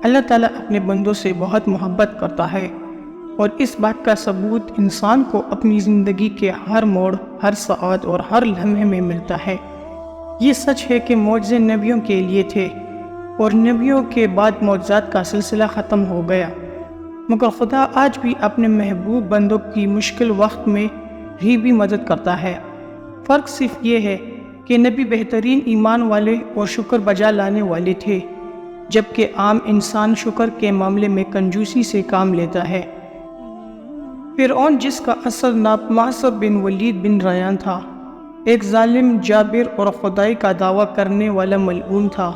اللہ تعالیٰ اپنے بندوں سے بہت محبت کرتا ہے، اور اس بات کا ثبوت انسان کو اپنی زندگی کے ہر موڑ، ہر ساعت اور ہر لمحے میں ملتا ہے۔ یہ سچ ہے کہ معجزے نبیوں کے لیے تھے، اور نبیوں کے بعد معجزات کا سلسلہ ختم ہو گیا، مگر خدا آج بھی اپنے محبوب بندوں کی مشکل وقت میں بھی مدد کرتا ہے۔ فرق صرف یہ ہے کہ نبی بہترین ایمان والے اور شکر بجا لانے والے تھے، جبکہ عام انسان شکر کے معاملے میں کنجوسی سے کام لیتا ہے۔ فرعون، جس کا اصل نام معصر بن ولید بن ریان تھا، ایک ظالم، جابر اور خدائی کا دعویٰ کرنے والا ملعون تھا۔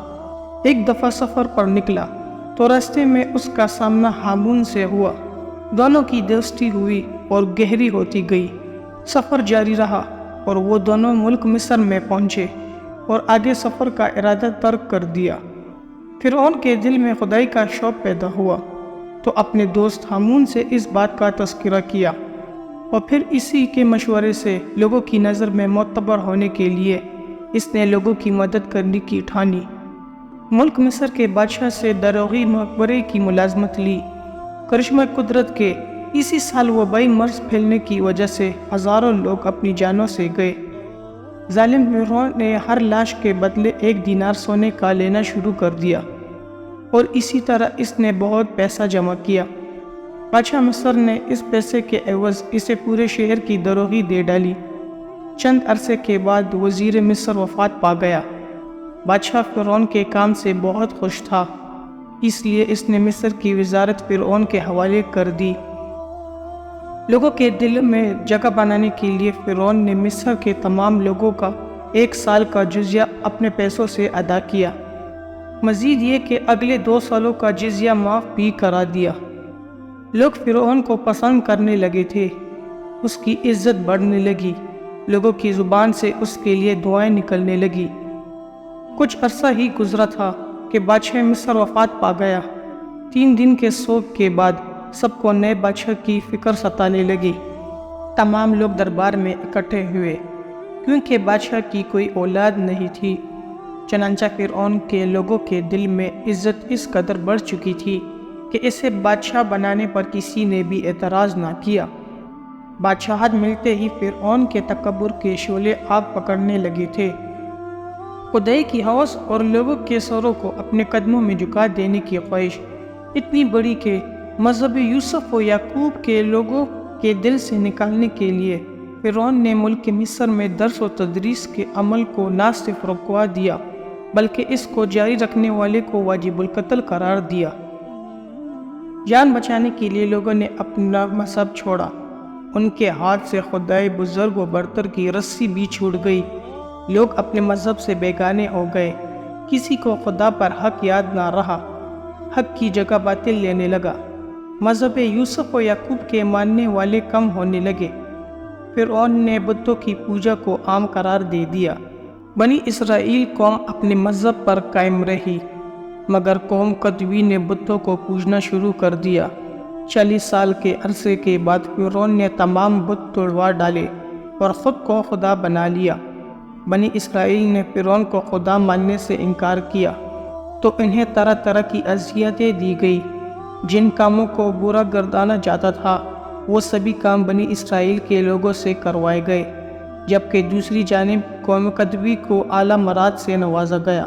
ایک دفعہ سفر پر نکلا تو راستے میں اس کا سامنا ہامون سے ہوا۔ دونوں کی دوستی ہوئی اور گہری ہوتی گئی۔ سفر جاری رہا اور وہ دونوں ملک مصر میں پہنچے اور آگے سفر کا ارادہ ترک کر دیا۔ فرعون کے دل میں خدائی کا شوق پیدا ہوا تو اپنے دوست ہامون سے اس بات کا تذکرہ کیا، اور پھر اسی کے مشورے سے لوگوں کی نظر میں معتبر ہونے کے لیے اس نے لوگوں کی مدد کرنے کی ٹھانی۔ ملک مصر کے بادشاہ سے داروغی مقبرے کی ملازمت لی۔ کرشمہ قدرت کے اسی سال وبائی مرض پھیلنے کی وجہ سے ہزاروں لوگ اپنی جانوں سے گئے۔ ظالم فرعون نے ہر لاش کے بدلے 1 دینار سونے کا لینا شروع کر دیا، اور اسی طرح اس نے بہت پیسہ جمع کیا۔ بادشاہ مصر نے اس پیسے کے عوض اسے پورے شہر کی داروغی دے ڈالی۔ چند عرصے کے بعد وزیر مصر وفات پا گیا۔ بادشاہ فرعون کے کام سے بہت خوش تھا، اس لیے اس نے مصر کی وزارت فرعون کے حوالے کر دی۔ لوگوں کے دل میں جگہ بنانے کے لیے فرعون نے مصر کے تمام لوگوں کا 1 سال کا جزیہ اپنے پیسوں سے ادا کیا۔ مزید یہ کہ اگلے 2 سالوں کا جزیہ معاف بھی کرا دیا۔ لوگ فرعون کو پسند کرنے لگے تھے، اس کی عزت بڑھنے لگی، لوگوں کی زبان سے اس کے لیے دعائیں نکلنے لگی۔ کچھ عرصہ ہی گزرا تھا کہ بادشاہ مصر وفات پا گیا۔ 3 دن کے سوگ کے بعد سب کو نئے بادشاہ کی فکر ستانے لگی۔ تمام لوگ دربار میں اکٹھے ہوئے، کیونکہ بادشاہ کی کوئی اولاد نہیں تھی۔ چنانچہ فرعون کے لوگوں کے دل میں عزت اس قدر بڑھ چکی تھی کہ اسے بادشاہ بنانے پر کسی نے بھی اعتراض نہ کیا۔ بادشاہت ملتے ہی فرعون کے تکبر کے شعلے آگ پکڑنے لگے تھے۔ خدائی کی ہوس اور لوگوں کے سروں کو اپنے قدموں میں جھکا دینے کی خواہش اتنی بڑی کہ مذہب یوسف و یعقوب کے لوگوں کے دل سے نکالنے کے لیے فرعون نے ملک مصر میں درس و تدریس کے عمل کو نہ صرف رکوا دیا بلکہ اس کو جاری رکھنے والے کو واجب القتل قرار دیا۔ جان بچانے کے لیے لوگوں نے اپنا مذہب چھوڑا۔ ان کے ہاتھ سے خدائے بزرگ و برتر کی رسی بھی چھوٹ گئی۔ لوگ اپنے مذہب سے بیگانے ہو گئے۔ کسی کو خدا پر حق یاد نہ رہا، حق کی جگہ باطل لینے لگا۔ مذہب یوسف و یعقوب کے ماننے والے کم ہونے لگے۔ فرعون نے بتوں کی پوجا کو عام قرار دے دیا۔ بنی اسرائیل قوم اپنے مذہب پر قائم رہی، مگر قوم قدوی نے بتوں کو پوجنا شروع کر دیا۔ 40 سال کے عرصے کے بعد فرعون نے تمام بت توڑوا ڈالے اور خود کو خدا بنا لیا۔ بنی اسرائیل نے فرعون کو خدا ماننے سے انکار کیا تو انہیں طرح طرح کی اذیتیں دی گئی۔ جن کاموں کو برا گردانا جاتا تھا وہ سبھی کام بنی اسرائیل کے لوگوں سے کروائے گئے، جبکہ دوسری جانب قوم قدوی کو اعلیٰ مراد سے نوازا گیا۔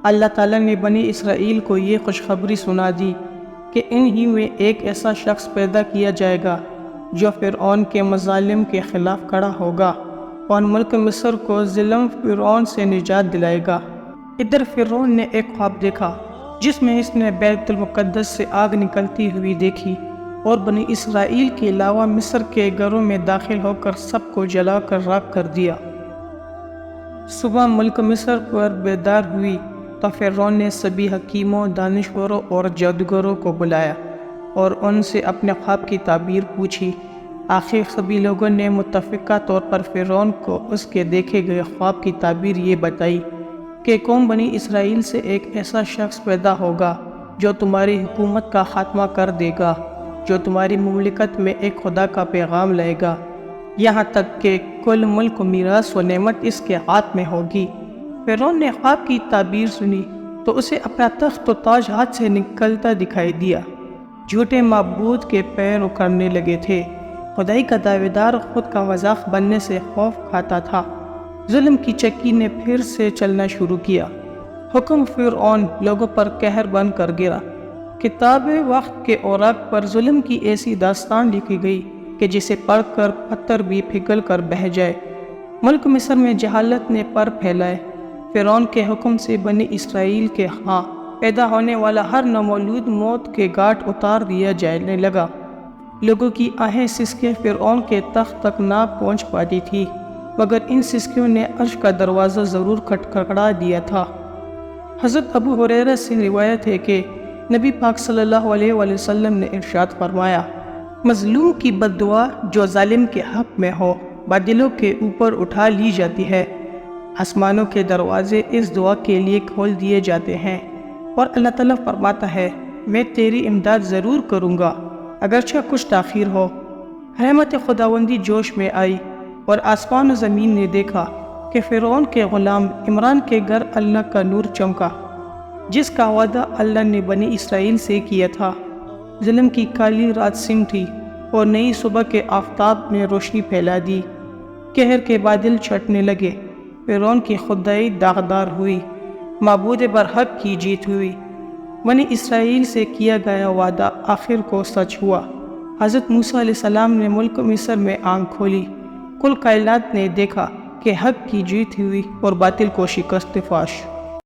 اللہ تعالیٰ نے بنی اسرائیل کو یہ خوشخبری سنا دی کہ انہی میں ایک ایسا شخص پیدا کیا جائے گا جو فرعون کے مظالم کے خلاف کھڑا ہوگا اور ملک مصر کو ظلم فرعون سے نجات دلائے گا۔ ادھر فرعون نے ایک خواب دیکھا جس میں اس نے بیت المقدس سے آگ نکلتی ہوئی دیکھی اور بنی اسرائیل کے علاوہ مصر کے گھروں میں داخل ہو کر سب کو جلا کر راکھ کر دیا۔ صبح ملک مصر پر بیدار ہوئی تو فرعون نے سبھی حکیموں، دانشوروں اور جادوگروں کو بلایا اور ان سے اپنے خواب کی تعبیر پوچھی۔ آخر سبھی لوگوں نے متفقہ طور پر فرعون کو اس کے دیکھے گئے خواب کی تعبیر یہ بتائی کہ قوم بنی اسرائیل سے ایک ایسا شخص پیدا ہوگا جو تمہاری حکومت کا خاتمہ کر دے گا، جو تمہاری مملکت میں ایک خدا کا پیغام لائے گا، یہاں تک کہ کل ملک میراث و نعمت اس کے ہاتھ میں ہوگی۔ فرعون نے خواب کی تعبیر سنی تو اسے اپنا تخت و تاج ہاتھ سے نکلتا دکھائی دیا۔ جھوٹے معبود کے پیر اکھڑنے لگے تھے۔ خدائی کا دعوے دار خود کا مذاق بننے سے خوف کھاتا تھا۔ ظلم کی چکی نے پھر سے چلنا شروع کیا۔ حکم فرعون لوگوں پر قہر بن کر گرا۔ کتاب وقت کے اوراق پر ظلم کی ایسی داستان لکھی گئی کہ جسے پڑھ کر پتھر بھی پگھل کر بہہ جائے۔ ملک مصر میں جہالت نے پر پھیلائے۔ فرعون کے حکم سے بنی اسرائیل کے ہاں پیدا ہونے والا ہر نومولود موت کے گھاٹ اتار دیا جانے لگا۔ لوگوں کی آہیں سسکیں فرعون کے تخت تک نہ پہنچ پاتی تھی، مگر ان سسکیوں نے عرش کا دروازہ ضرور کھٹکھٹا دیا تھا۔ حضرت ابو ہریرہ سے روایت ہے کہ نبی پاک صلی اللہ علیہ وآلہ وسلم نے ارشاد فرمایا، مظلوم کی بد دعا جو ظالم کے حق میں ہو بادلوں کے اوپر اٹھا لی جاتی ہے۔ آسمانوں کے دروازے اس دعا کے لیے کھول دیے جاتے ہیں اور اللہ تعالیٰ فرماتا ہے، میں تیری امداد ضرور کروں گا اگرچہ کچھ تاخیر ہو۔ رحمت خداوندی جوش میں آئی اور آسمان و زمین نے دیکھا کہ فرعون کے غلام عمران کے گھر اللہ کا نور چمکا، جس کا وعدہ اللہ نے بنی اسرائیل سے کیا تھا۔ ظلم کی کالی رات سمٹی اور نئی صبح کے آفتاب نے روشنی پھیلا دی۔ قہر کے بادل چھٹنے لگے۔ فرعون کی خدائی داغدار ہوئی۔ معبود برحق کی جیت ہوئی۔ بنی اسرائیل سے کیا گیا وعدہ آخر کو سچ ہوا۔ حضرت موسیٰ علیہ السلام نے ملک مصر میں آنکھ کھولی۔ کل کائنات نے دیکھا کہ حق کی جیت ہوئی اور باطل کو شکست فاش۔